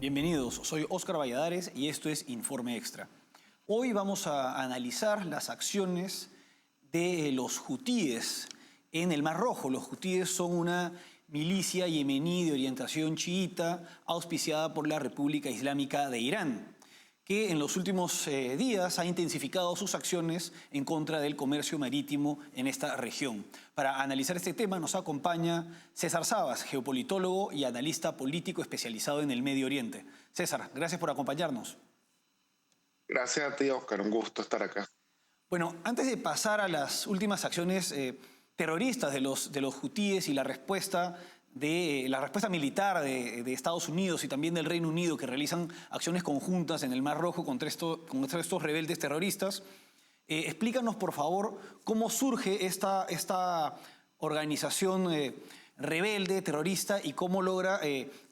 Bienvenidos, soy Óscar Valladares y esto es Informe Extra. Hoy vamos a analizar las acciones de los hutíes en el Mar Rojo. Los hutíes son una milicia yemení de orientación chiita auspiciada por la República Islámica de Irán, que en los últimos días ha intensificado sus acciones en contra del comercio marítimo en esta región. Para analizar este tema nos acompaña César Sabas, geopolitólogo y analista político especializado en el Medio Oriente. César, gracias por acompañarnos. Gracias a ti, Oscar. Un gusto estar acá. Bueno, antes de pasar a las últimas acciones terroristas de los hutíes y la respuesta militar de Estados Unidos y también del Reino Unido, que realizan acciones conjuntas en el Mar Rojo contra estos rebeldes terroristas, explícanos, por favor, cómo surge esta organización rebelde, terrorista, y cómo logra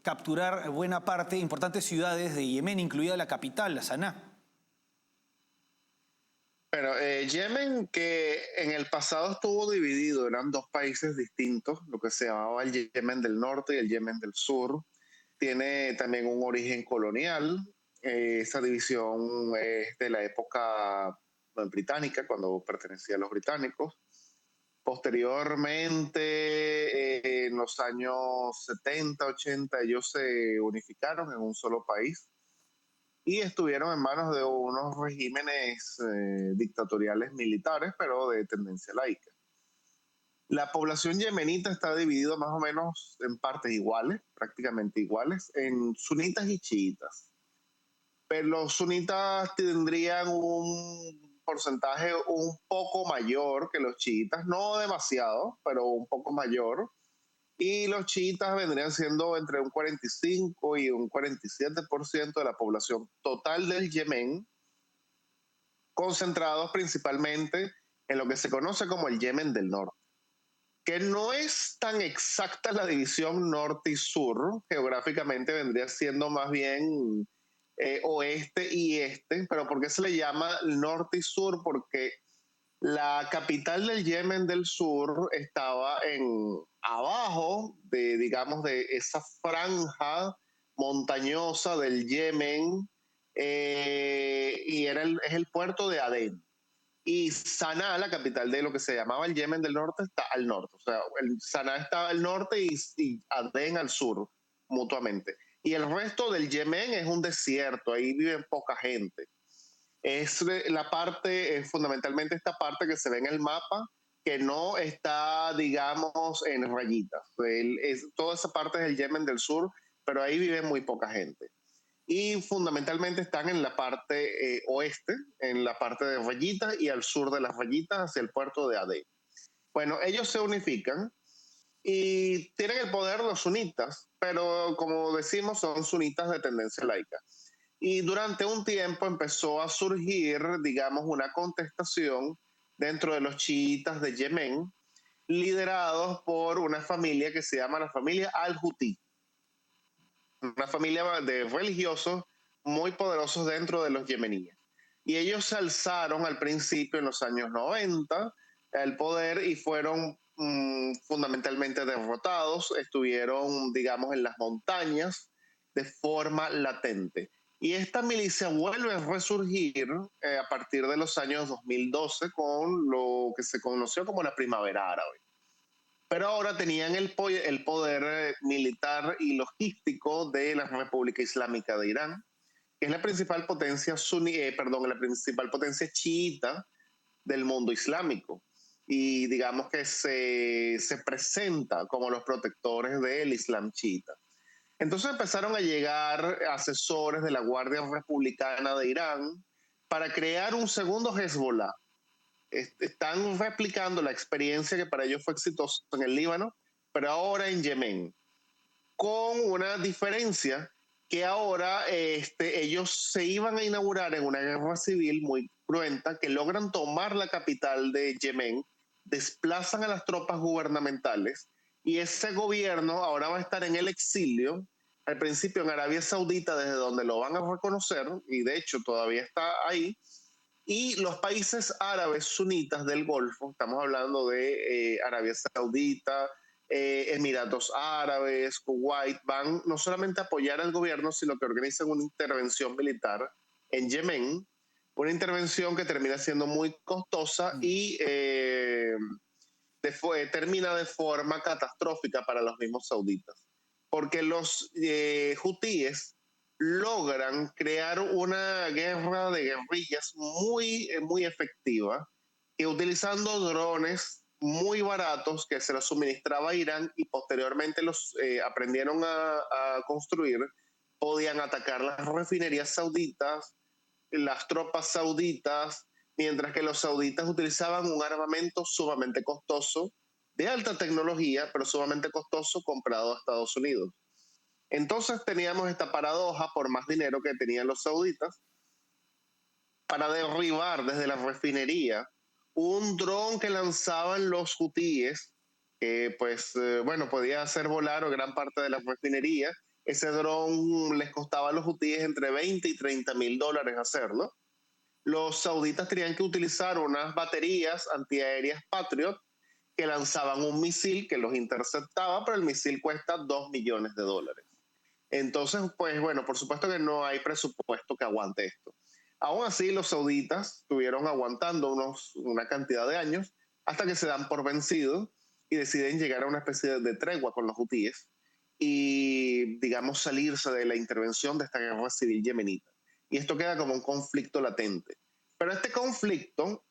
capturar buena parte, importantes ciudades de Yemen, incluida la capital, Saná. Bueno, Yemen, que en el pasado estuvo dividido, eran dos países distintos, lo que se llamaba el Yemen del Norte y el Yemen del Sur, tiene también un origen colonial. Esa división es de la época británica, cuando pertenecía a los británicos. Posteriormente, en los años 70, 80, ellos se unificaron en un solo país y estuvieron en manos de unos regímenes dictatoriales militares, pero de tendencia laica. La población yemenita está dividida más o menos en partes iguales, prácticamente iguales, en sunitas y chiitas. Pero los sunitas tendrían un porcentaje un poco mayor que los chiitas, no demasiado, pero un poco mayor. Y los chiitas vendrían siendo entre un 45 y un 47% de la población total del Yemen, concentrados principalmente en lo que se conoce como el Yemen del Norte, que no es tan exacta la división norte y sur, geográficamente vendría siendo más bien oeste y este, pero ¿por qué se le llama norte y sur? Porque la capital del Yemen del Sur estaba abajo de, digamos, de esa franja montañosa del Yemen, y es el puerto de Adén. Y Sanaa, la capital de lo que se llamaba el Yemen del Norte, está al norte. O sea, Sanaa está al norte y Adén al sur, mutuamente. Y el resto del Yemen es un desierto, ahí viven poca gente. Es la parte, fundamentalmente esta parte que se ve en el mapa, que no está, digamos, en rayitas. Toda esa parte es el Yemen del Sur, pero ahí vive muy poca gente. Y fundamentalmente están en la parte oeste, en la parte de rayitas, y al sur de las rayitas hacia el puerto de Adén. Bueno, ellos se unifican y tienen el poder los sunitas, pero como decimos son sunitas de tendencia laica. Y durante un tiempo empezó a surgir, digamos, una contestación dentro de los chiitas de Yemen, liderados por una familia que se llama la familia Al-Hutí, una familia de religiosos muy poderosos dentro de los yemeníes. Y ellos se alzaron al principio, en los años 90, al poder y fueron fundamentalmente derrotados, estuvieron, digamos, en las montañas de forma latente. Y esta milicia vuelve a resurgir a partir de los años 2012 con lo que se conoció como la Primavera Árabe. Pero ahora tenían el poder militar y logístico de la República Islámica de Irán, que es la principal potencia la principal potencia chiita del mundo islámico. Y digamos que se presenta como los protectores del Islam chiita. Entonces empezaron a llegar asesores de la Guardia Republicana de Irán para crear un segundo Hezbollah. Están replicando la experiencia que para ellos fue exitosa en el Líbano, pero ahora en Yemen, con una diferencia que ahora ellos se iban a inaugurar en una guerra civil muy cruenta, que logran tomar la capital de Yemen, desplazan a las tropas gubernamentales y ese gobierno ahora va a estar en el exilio, al principio en Arabia Saudita, desde donde lo van a reconocer, y de hecho todavía está ahí, y los países árabes sunitas del Golfo, estamos hablando de Arabia Saudita, Emiratos Árabes, Kuwait, van no solamente a apoyar al gobierno, sino que organizan una intervención militar en Yemen, una intervención que termina siendo muy costosa Mm. y termina de forma catastrófica para los mismos sauditas, porque los hutíes logran crear una guerra de guerrillas muy efectiva, que utilizando drones muy baratos que se los suministraba Irán y posteriormente los aprendieron a construir, podían atacar las refinerías sauditas, las tropas sauditas, mientras que los sauditas utilizaban un armamento sumamente costoso, de alta tecnología, pero sumamente costoso comprado a Estados Unidos. Entonces teníamos esta paradoja por más dinero que tenían los sauditas para derribar desde la refinería un dron que lanzaban los hutíes, que bueno, podía hacer volar gran parte de la refinería. Ese dron les costaba a los hutíes entre 20 y 30 mil dólares hacerlo. Los sauditas tenían que utilizar unas baterías antiaéreas Patriot que lanzaban un misil que los interceptaba, pero el misil cuesta 2 millones de dólares. Entonces, pues bueno, por supuesto que no hay presupuesto que aguante esto. Aún así, los sauditas estuvieron aguantando una cantidad de años hasta que se dan por vencidos y deciden llegar a una especie de tregua con los hutíes y, digamos, salirse de la intervención de esta guerra civil yemenita. Y esto queda como un conflicto latente. Pero este conflicto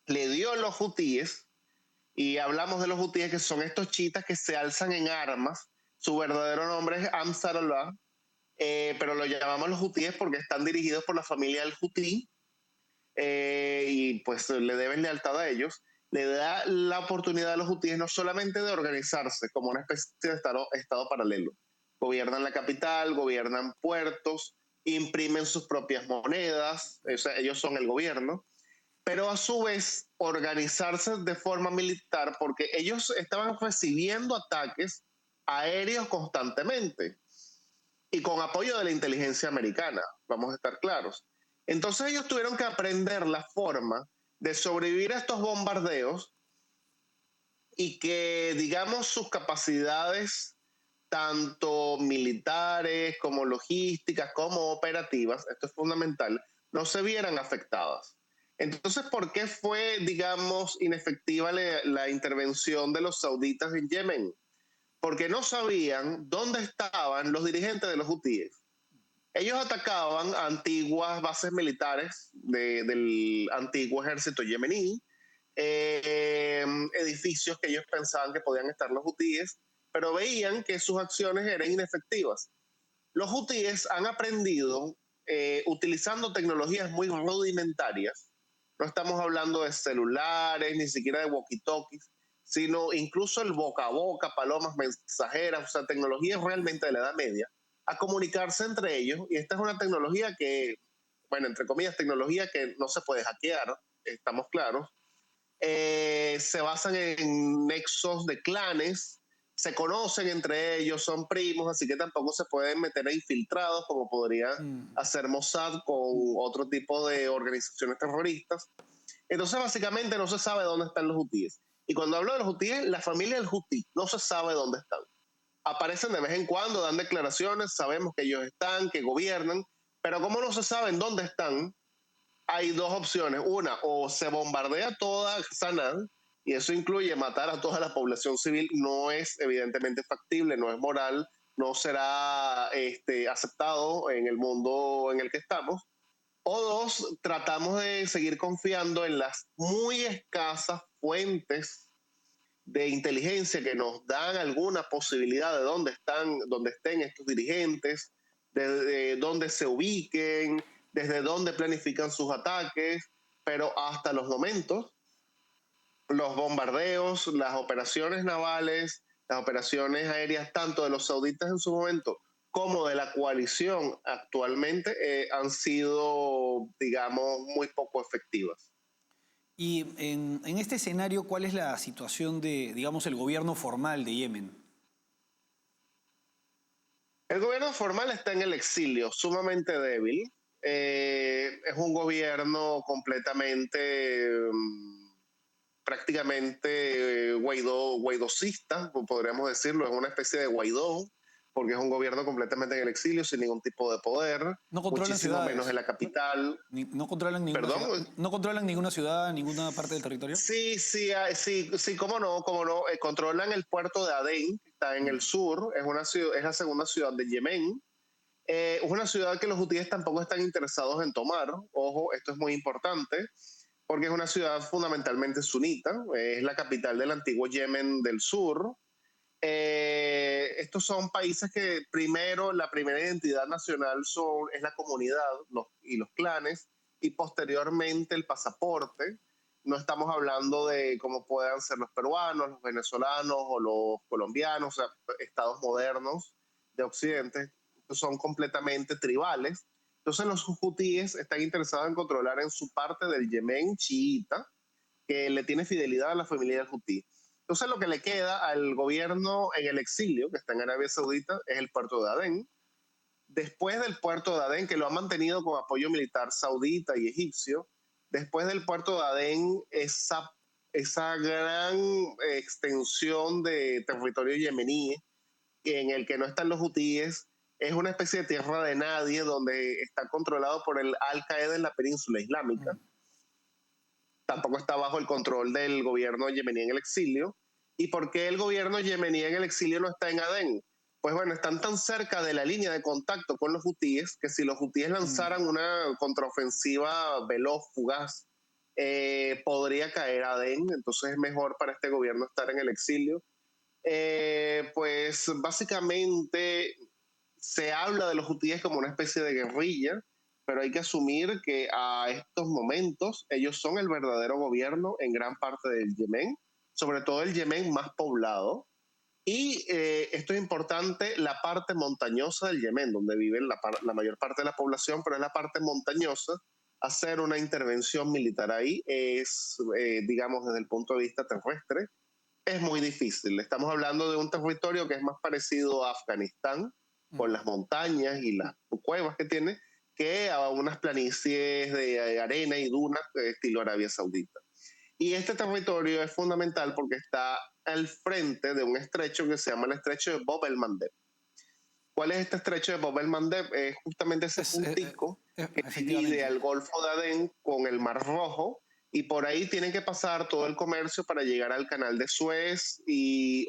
le dio a los hutíes, y hablamos de los hutíes, que son estos chiitas que se alzan en armas. Su verdadero nombre es Ansarallah, pero lo llamamos los hutíes porque están dirigidos por la familia al-Hutí, y pues le deben lealtad a ellos. Le da la oportunidad a los hutíes no solamente de organizarse como una especie de estado paralelo. Gobiernan la capital, gobiernan puertos, imprimen sus propias monedas, o sea, ellos son el gobierno, pero a su vez organizarse de forma militar porque ellos estaban recibiendo ataques aéreos constantemente y con apoyo de la inteligencia americana, vamos a estar claros. Entonces ellos tuvieron que aprender la forma de sobrevivir a estos bombardeos y que, digamos, sus capacidades, tanto militares como logísticas, como operativas, esto es fundamental, no se vieran afectadas. Entonces, ¿por qué fue, digamos, inefectiva la intervención de los sauditas en Yemen? Porque no sabían dónde estaban los dirigentes de los hutíes. Ellos atacaban antiguas bases militares del antiguo ejército yemení, edificios que ellos pensaban que podían estar los hutíes, pero veían que sus acciones eran inefectivas. Los hutíes han aprendido, utilizando tecnologías muy rudimentarias, no estamos hablando de celulares, ni siquiera de walkie-talkies, sino incluso el boca a boca, palomas mensajeras, o sea, tecnologías realmente de la Edad Media, a comunicarse entre ellos. Y esta es una tecnología que, bueno, entre comillas, tecnología que no se puede hackear, estamos claros. Se basan en nexos de clanes, se conocen entre ellos, son primos, así que tampoco se pueden meter a infiltrados como podría hacer Mossad con otro tipo de organizaciones terroristas. Entonces, básicamente no se sabe dónde están los hutíes. Y cuando hablo de los hutíes, la familia del hutí no se sabe dónde están. Aparecen de vez en cuando, dan declaraciones, sabemos que ellos están, que gobiernan, pero como no se saben dónde están, hay dos opciones. Una, o se bombardea toda Sanaa, y eso incluye matar a toda la población civil. No es evidentemente factible, no es moral, no será aceptado en el mundo en el que estamos. O dos, tratamos de seguir confiando en las muy escasas fuentes de inteligencia que nos dan alguna posibilidad de dónde estén estos dirigentes, de dónde se ubiquen, desde dónde planifican sus ataques, pero hasta los momentos, los bombardeos, las operaciones navales, las operaciones aéreas, tanto de los sauditas en su momento como de la coalición actualmente, han sido, digamos, muy poco efectivas. Y en este escenario, ¿cuál es la situación de, digamos, el gobierno formal de Yemen? El gobierno formal está en el exilio, sumamente débil. Es un gobierno completamente prácticamente guaidocista, podríamos decirlo, es una especie de Guaidó, porque es un gobierno completamente en el exilio, sin ningún tipo de poder, No controlan muchísimo menos en ciudades. la capital. No controlan ninguna ciudad. Perdón, No controlan ninguna ciudad, ninguna parte del territorio. sí, sí, sí, cómo no, controlan el puerto de Adén, que está en el Mm. sur, es una ciudad, es la segunda ciudad de Yemen. Es una ciudad que los hutíes tampoco están interesados en tomar. Ojo, esto es muy importante, porque es una ciudad fundamentalmente sunita, es la capital del antiguo Yemen del sur. Estos son países que primero, la primera identidad nacional es la comunidad y los clanes, y posteriormente el pasaporte. No estamos hablando de cómo puedan ser los peruanos, los venezolanos o los colombianos, o sea, estados modernos de Occidente. Estos son completamente tribales. Entonces los hutíes están interesados en controlar en su parte del Yemen chiita, que le tiene fidelidad a la familia del hutí. Entonces lo que le queda al gobierno en el exilio, que está en Arabia Saudita, es el puerto de Adén. Después del puerto de Adén, que lo han mantenido con apoyo militar saudita y egipcio, después del puerto de Adén, esa gran extensión de territorio yemení en el que no están los hutíes, es una especie de tierra de nadie donde está controlado por el Al-Qaeda en la península islámica. Mm. Tampoco está bajo el control del gobierno yemení en el exilio. ¿Y por qué el gobierno yemení en el exilio no está en Adén? Pues bueno, están tan cerca de la línea de contacto con los hutíes que si los hutíes Mm. lanzaran una contraofensiva veloz, fugaz, podría caer Adén. Entonces es mejor para este gobierno estar en el exilio. Pues básicamente se habla de los hutíes como una especie de guerrilla, pero hay que asumir que a estos momentos ellos son el verdadero gobierno en gran parte del Yemen, sobre todo el Yemen más poblado. Y esto es importante, la parte montañosa del Yemen, donde vive la mayor parte de la población, pero es la parte montañosa. Hacer una intervención militar ahí es, digamos, desde el punto de vista terrestre, es muy difícil. Estamos hablando de un territorio que es más parecido a Afganistán, con Mm. las montañas y las cuevas que tiene, que a unas planicies de arena y dunas estilo Arabia Saudita. Y este territorio es fundamental porque está al frente de un estrecho que se llama el estrecho de Bab el-Mandeb. ¿Cuál es este estrecho de Bab el-Mandeb? Es justamente ese Es, puntico que divide efectivamente. al Golfo de Adén con el Mar Rojo, y por ahí tienen que pasar todo el comercio para llegar al Canal de Suez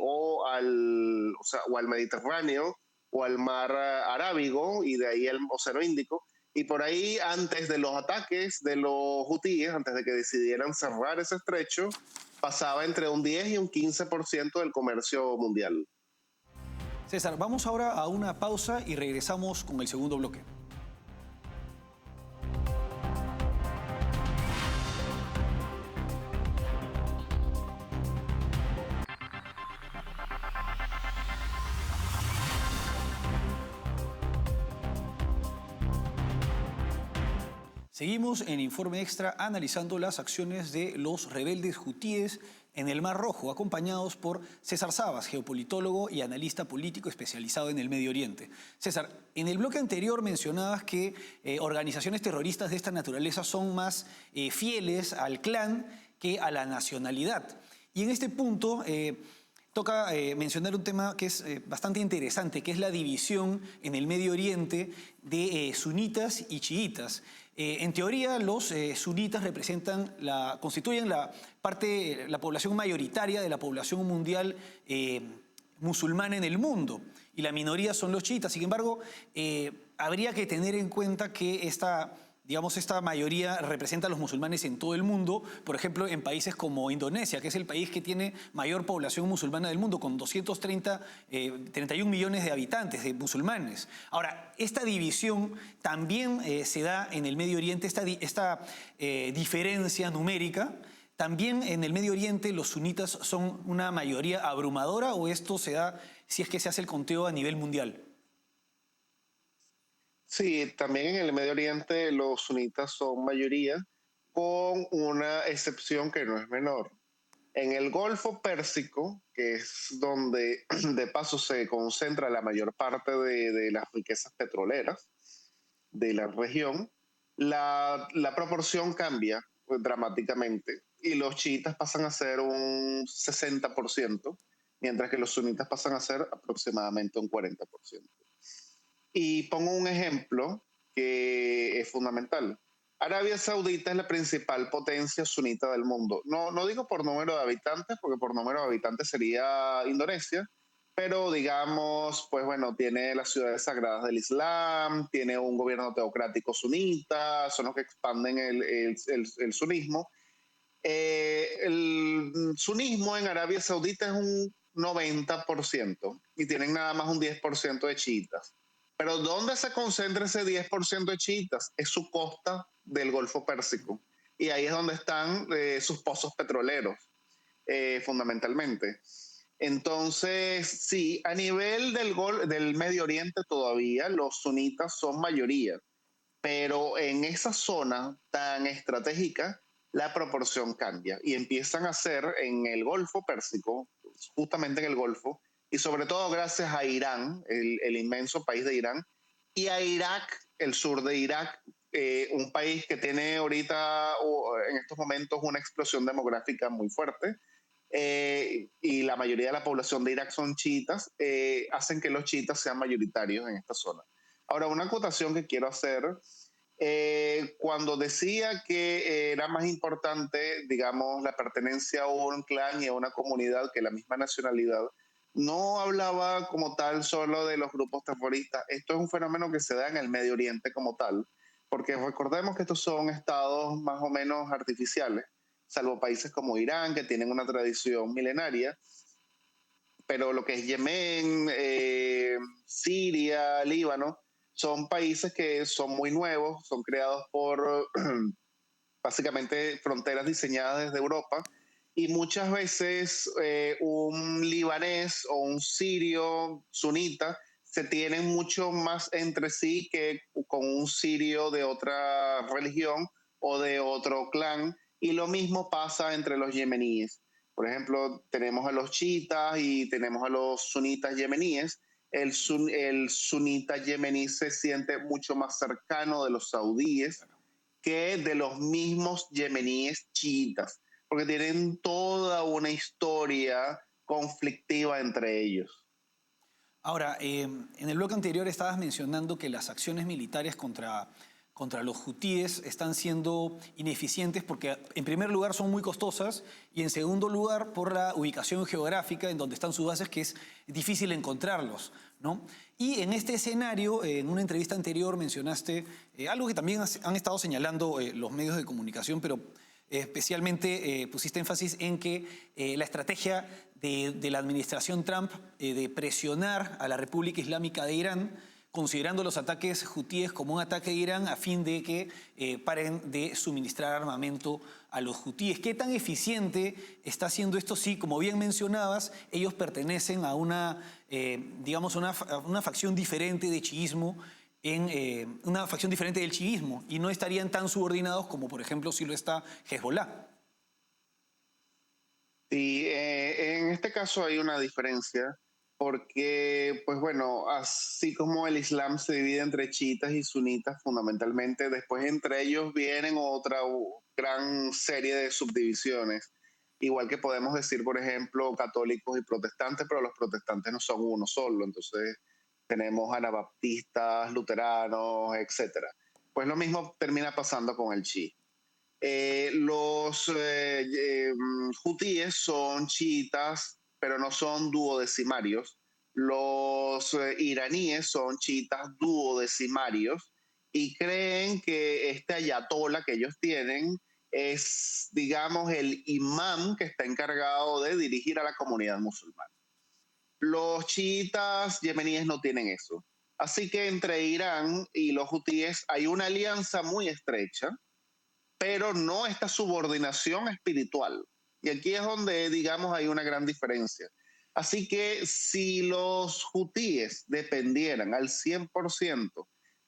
o al Mediterráneo o al Mar Arábigo y de ahí al Océano Índico. Y por ahí, antes de los ataques de los hutíes, antes de que decidieran cerrar ese estrecho, pasaba entre un 10 y un 15% del comercio mundial. César, vamos ahora a una pausa y regresamos con el segundo bloque. Seguimos en Informe Extra analizando las acciones de los rebeldes hutíes en el Mar Rojo, acompañados por César Sabas, geopolitólogo y analista político especializado en el Medio Oriente. César, en el bloque anterior mencionabas que organizaciones terroristas de esta naturaleza son más fieles al clan que a la nacionalidad. Y en este punto toca mencionar un tema que es bastante interesante, que es la división en el Medio Oriente de sunitas y chiitas. En teoría, los sunitas constituyen la población mayoritaria de la población mundial musulmana en el mundo, y la minoría son los chiitas. Sin embargo, habría que tener en cuenta que esta mayoría representa a los musulmanes en todo el mundo, por ejemplo, en países como Indonesia, que es el país que tiene mayor población musulmana del mundo, con 31 millones de habitantes, de musulmanes. Ahora, esta división también se da en el Medio Oriente, esta diferencia numérica. ¿También en el Medio Oriente los sunitas son una mayoría abrumadora, o esto se da si es que se hace el conteo a nivel mundial? Sí, también en el Medio Oriente los sunitas son mayoría, con una excepción que no es menor. En el Golfo Pérsico, que es donde de paso se concentra la mayor parte de las riquezas petroleras de la región, la proporción cambia dramáticamente. y los chiitas pasan a ser un 60%, mientras que los sunitas pasan a ser aproximadamente un 40%. Y pongo un ejemplo que es fundamental. Arabia Saudita es la principal potencia sunita del mundo. No digo por número de habitantes, porque por número de habitantes sería Indonesia, pero digamos, pues bueno, tiene las ciudades sagradas del Islam, tiene un gobierno teocrático sunita, son los que expanden el sunismo. El sunismo en Arabia Saudita es un 90% y tienen nada más un 10% de chiitas. Pero ¿dónde se concentra ese 10% de chiitas? Es su costa del Golfo Pérsico. Y ahí es donde están sus pozos petroleros, fundamentalmente. Entonces, sí, a nivel del Medio Oriente todavía los sunitas son mayoría, pero en esa zona tan estratégica la proporción cambia y empiezan a ser en el Golfo Pérsico, justamente en el Golfo, y sobre todo gracias a Irán, el inmenso país de Irán, y a Irak, el sur de Irak, un país que tiene ahorita, en estos momentos, una explosión demográfica muy fuerte, y la mayoría de la población de Irak son chiitas, hacen que los chiitas sean mayoritarios en esta zona. Ahora, una acotación que quiero hacer, cuando decía que era más importante, digamos, la pertenencia a un clan y a una comunidad que la misma nacionalidad, no hablaba como tal solo de los grupos terroristas. Esto es un fenómeno que se da en el Medio Oriente como tal, porque recordemos que estos son estados más o menos artificiales, salvo países como Irán, que tienen una tradición milenaria, pero lo que es Yemen, Siria, Líbano, son países que son muy nuevos, son creados por básicamente fronteras diseñadas desde Europa, y muchas veces un libanés o un sirio sunita se tienen mucho más entre sí que con un sirio de otra religión o de otro clan, y lo mismo pasa entre los yemeníes. Por ejemplo, tenemos a los chiitas y tenemos a los sunitas yemeníes. El sunita yemení se siente mucho más cercano de los saudíes que de los mismos yemeníes chiitas, porque tienen toda una historia conflictiva entre ellos. Ahora, en el bloque anterior estabas mencionando que las acciones militares contra los hutíes están siendo ineficientes porque, en primer lugar, son muy costosas y, en segundo lugar, por la ubicación geográfica en donde están sus bases, que es difícil encontrarlos, ¿no? Y en este escenario, en una entrevista anterior mencionaste algo que también han estado señalando los medios de comunicación, pero especialmente pusiste énfasis en que la estrategia de la administración Trump de presionar a la República Islámica de Irán, considerando los ataques hutíes como un ataque de Irán a fin de que paren de suministrar armamento a los hutíes. ¿Qué tan eficiente está siendo esto? Sí, como bien mencionabas, ellos pertenecen a digamos, una facción diferente de chiismo, una facción diferente del chiismo, y no estarían tan subordinados como, por ejemplo, si lo está Hezbollah. Y en este caso hay una diferencia porque, pues bueno, así como el Islam se divide entre chiitas y sunitas fundamentalmente, después entre ellos vienen otra gran serie de subdivisiones. Igual que podemos decir, por ejemplo, católicos y protestantes, pero los protestantes no son uno solo, entonces tenemos anabaptistas, luteranos, etcétera. Pues lo mismo termina pasando con el chi. Los hutíes son chiitas, pero no son duodecimarios. Los iraníes son chiitas duodecimarios y creen que este ayatola que ellos tienen es, digamos, el imán que está encargado de dirigir a la comunidad musulmana. Los chiitas yemeníes no tienen eso. Así que entre Irán y los hutíes hay una alianza muy estrecha, pero no esta subordinación espiritual. Y aquí es donde, digamos, hay una gran diferencia. Así que si los hutíes dependieran al 100%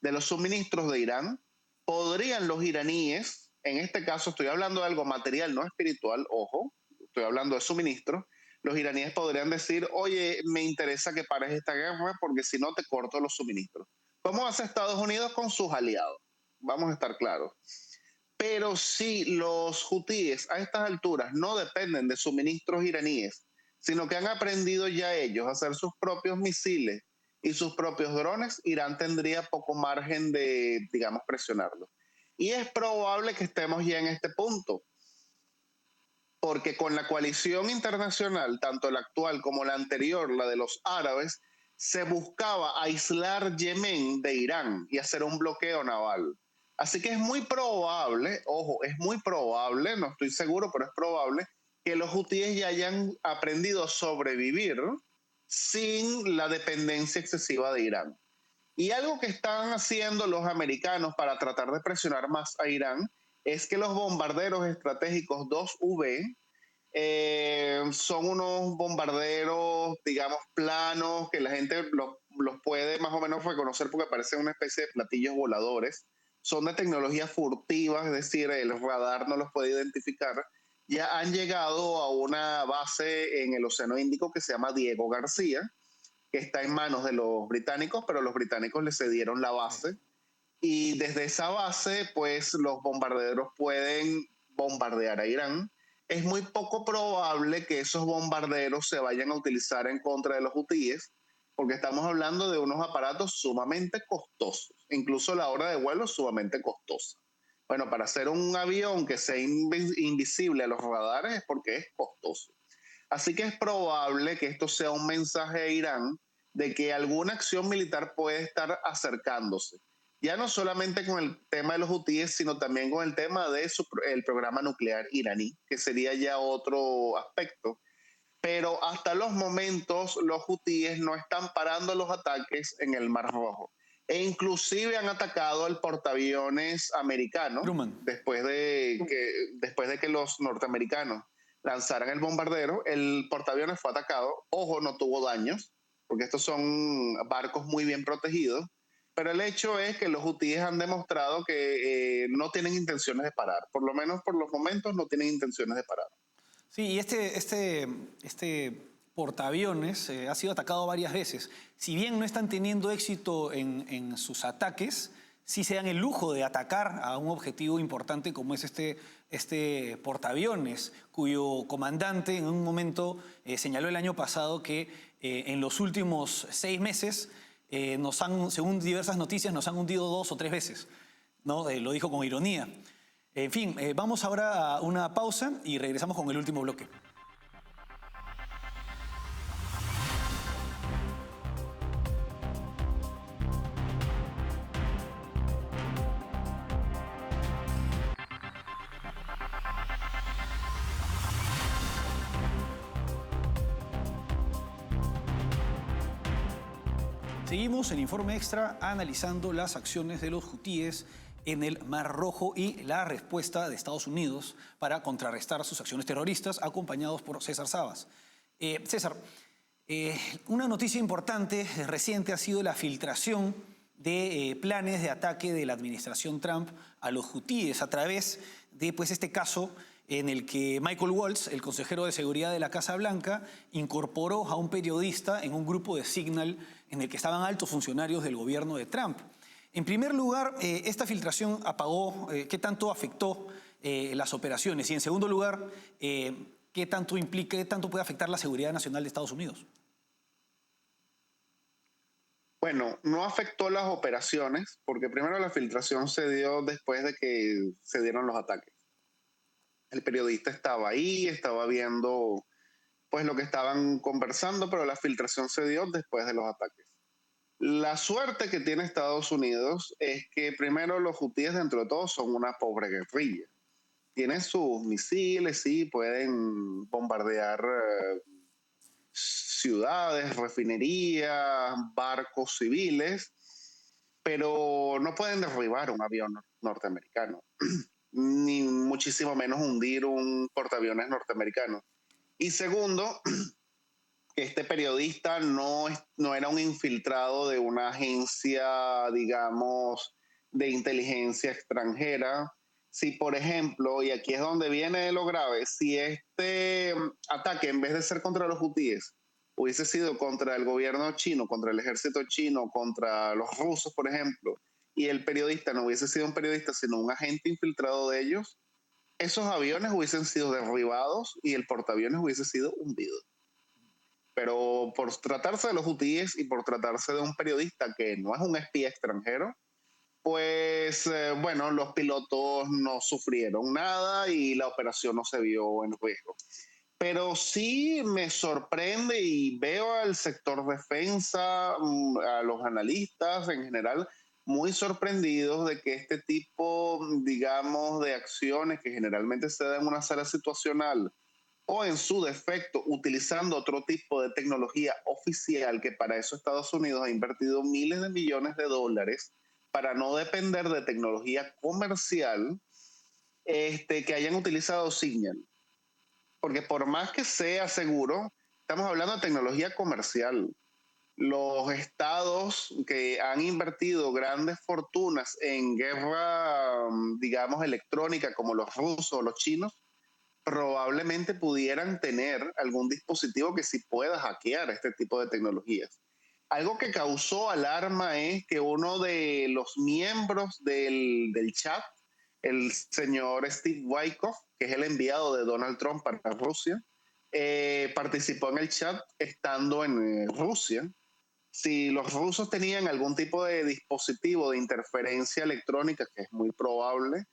de los suministros de Irán, podrían los iraníes, en este caso estoy hablando de algo material, no espiritual, ojo, estoy hablando de suministros, los iraníes podrían decir, oye, me interesa que pares esta guerra porque si no te corto los suministros. ¿Cómo hace Estados Unidos con sus aliados? Vamos a estar claros. Pero si los hutíes a estas alturas no dependen de suministros iraníes, sino que han aprendido ya ellos a hacer sus propios misiles y sus propios drones, Irán tendría poco margen de, digamos, presionarlo. Y es probable que estemos ya en este punto, porque con la coalición internacional, tanto la actual como la anterior, la de los árabes, se buscaba aislar Yemen de Irán y hacer un bloqueo naval. Así que es muy probable, ojo, es muy probable, no estoy seguro, pero es probable que los hutíes ya hayan aprendido a sobrevivir sin la dependencia excesiva de Irán. Y algo que están haciendo los americanos para tratar de presionar más a Irán es que los bombarderos estratégicos 2V son unos bombarderos, digamos, planos, que la gente los puede más o menos reconocer porque parecen una especie de platillos voladores. Son de tecnología furtiva, es decir, el radar no los puede identificar. Ya han llegado a una base en el Océano Índico que se llama Diego García, que está en manos de los británicos, pero los británicos le cedieron la base. Y desde esa base, pues los bombarderos pueden bombardear a Irán. Es muy poco probable que esos bombarderos se vayan a utilizar en contra de los hutíes, porque estamos hablando de unos aparatos sumamente costosos. Incluso la hora de vuelo es sumamente costosa. Bueno, para hacer un avión que sea invisible a los radares es porque es costoso. Así que es probable que esto sea un mensaje a Irán de que alguna acción militar puede estar acercándose. Ya no solamente con el tema de los hutíes, sino también con el tema de el programa nuclear iraní, que sería ya otro aspecto. Pero hasta los momentos los hutíes no están parando los ataques en el Mar Rojo. E inclusive han atacado el portaaviones americano Truman. después de que los norteamericanos lanzaran el bombardero, el portaaviones fue atacado. Ojo, no tuvo daños, porque estos son barcos muy bien protegidos. Pero el hecho es que los hutíes han demostrado que no tienen intenciones de parar. Por lo menos por los momentos no tienen intenciones de parar. Sí, y este portaaviones ha sido atacado varias veces. Si bien no están teniendo éxito en sus ataques, sí se dan el lujo de atacar a un objetivo importante como es este portaaviones, cuyo comandante en un momento señaló el año pasado que en los últimos 6 meses, según diversas noticias, nos han hundido 2 o 3 veces, ¿no? Lo dijo con ironía. En fin, vamos ahora a una pausa y regresamos con el último bloque. Seguimos en Informe Extra analizando las acciones de los hutíes en el Mar Rojo y la respuesta de Estados Unidos para contrarrestar sus acciones terroristas, acompañados por César Sabas. César, una noticia importante reciente ha sido la filtración de planes de ataque de la administración Trump a los hutíes a través de este caso en el que Michael Waltz, el consejero de seguridad de la Casa Blanca, incorporó a un periodista en un grupo de Signal en el que estaban altos funcionarios del gobierno de Trump. En primer lugar, esta filtración apagó, ¿qué tanto afectó las operaciones? Y en segundo lugar, ¿qué tanto implica, qué tanto puede afectar la seguridad nacional de Estados Unidos? Bueno, no afectó las operaciones, porque primero la filtración se dio después de que se dieron los ataques. El periodista estaba ahí, estaba viendo pues lo que estaban conversando, pero la filtración se dio después de los ataques. La suerte que tiene Estados Unidos es que primero los hutíes dentro de todo son una pobre guerrilla. Tienen sus misiles, sí, pueden bombardear ciudades, refinerías, barcos civiles, pero no pueden derribar un avión norteamericano, ni muchísimo menos hundir un portaaviones norteamericano. Y segundo, este periodista no era un infiltrado de una agencia, digamos, de inteligencia extranjera. Si, por ejemplo, y aquí es donde viene lo grave, si este ataque, en vez de ser contra los hutíes, hubiese sido contra el gobierno chino, contra el ejército chino, contra los rusos, por ejemplo, y el periodista no hubiese sido un periodista, sino un agente infiltrado de ellos, esos aviones hubiesen sido derribados y el portaaviones hubiese sido hundido. Pero por tratarse de los hutíes y por tratarse de un periodista que no es un espía extranjero, pues bueno, los pilotos no sufrieron nada y la operación no se vio en riesgo. Pero sí me sorprende y veo al sector defensa, a los analistas en general, muy sorprendidos de que este tipo, digamos, de acciones que generalmente se dan en una sala situacional o en su defecto utilizando otro tipo de tecnología oficial, que para eso Estados Unidos ha invertido miles de millones de dólares para no depender de tecnología comercial, que hayan utilizado Signal. Porque por más que sea seguro, estamos hablando de tecnología comercial. Los estados que han invertido grandes fortunas en guerra, digamos, electrónica, como los rusos o los chinos, probablemente pudieran tener algún dispositivo que sí pueda hackear este tipo de tecnologías. Algo que causó alarma es que uno de los miembros del chat, el señor Steve Witkoff, que es el enviado de Donald Trump para Rusia, participó en el chat estando en Rusia. Si los rusos tenían algún tipo de dispositivo de interferencia electrónica, que es muy probable,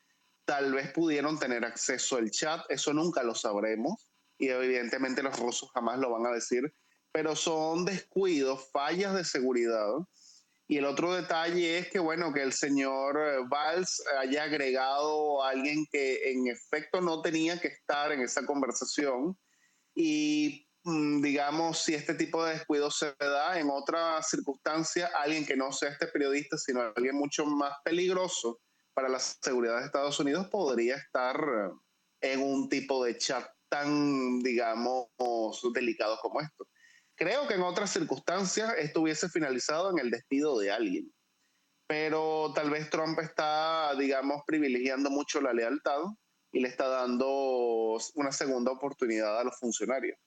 tal vez pudieron tener acceso al chat, eso nunca lo sabremos y evidentemente los rusos jamás lo van a decir, pero son descuidos, fallas de seguridad. Y el otro detalle es que, bueno, que el señor Valls haya agregado a alguien que en efecto no tenía que estar en esa conversación y digamos, si este tipo de descuido se da en otra circunstancia, alguien que no sea este periodista, sino alguien mucho más peligroso para la seguridad de Estados Unidos, podría estar en un tipo de chat tan, digamos, delicado como esto. Creo que en otras circunstancias esto hubiese finalizado en el despido de alguien, pero tal vez Trump está, digamos, privilegiando mucho la lealtad y le está dando una segunda oportunidad a los funcionarios.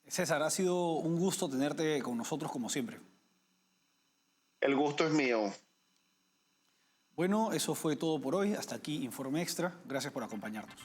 César, ha sido un gusto tenerte con nosotros como siempre. El gusto es mío. Bueno, eso fue todo por hoy. Hasta aquí Informe Extra. Gracias por acompañarnos.